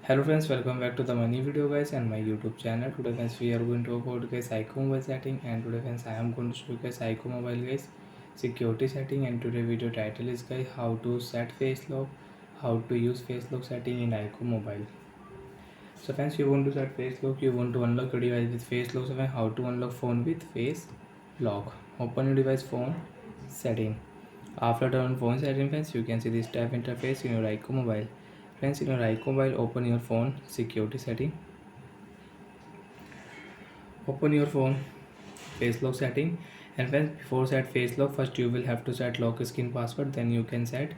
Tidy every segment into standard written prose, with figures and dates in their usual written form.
Hello friends, welcome back to the money video guys and my YouTube channel. Today friends we are going to talk about guys iqoo mobile setting, and today friends I am going to show you guys iqoo mobile guys security setting. And today video title is guys how to set face lock, how to use face lock setting in iqoo mobile. So friends, you want to set face lock, you want to unlock your device with face lock. So friends, how to unlock phone with face lock? Open your device phone setting. After turn on phone setting friends, you can see this tab interface in your iqoo mobile. Friends, in your iqoo mobile, open your phone security setting. Open your phone face lock setting, and friends, before set face lock, first you will have to set lock screen password, then you can set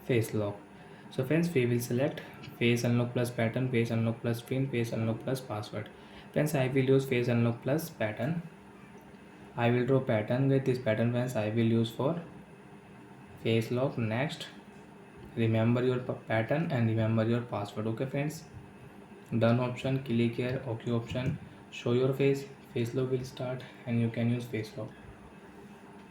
face lock. So friends, we will select face unlock plus pattern, face unlock plus pin, face unlock plus password. Friends, I will use face unlock plus pattern. I will draw pattern with this pattern friends I will use for face lock. Next, remember your pattern and remember your password. Okay friends, done option, click here, OK option, show your face lock will start and you can use face lock.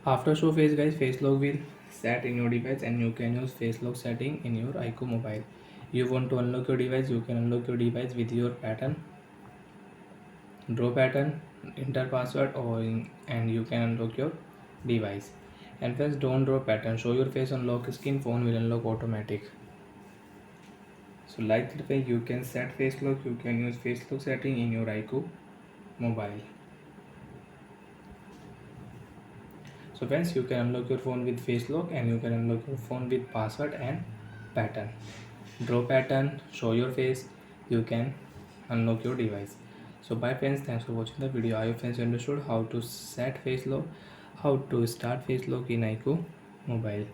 After show face guys, face lock will set in your device and you can use face lock setting in your iqoo mobile. You want to unlock your device, you can unlock your device with your pattern, draw pattern, enter password, and you can unlock your device. And friends, don't draw pattern, show your face on lock screen, phone will unlock automatic. So like that way you can set face lock, you can use face lock setting in your iqoo mobile. So friends, you can unlock your phone with face lock and you can unlock your phone with password and pattern. Draw pattern, show your face, you can unlock your device. So bye friends, thanks for watching the video. I hope friends you understood how to set face lock, how to start face lock in iqoo mobile.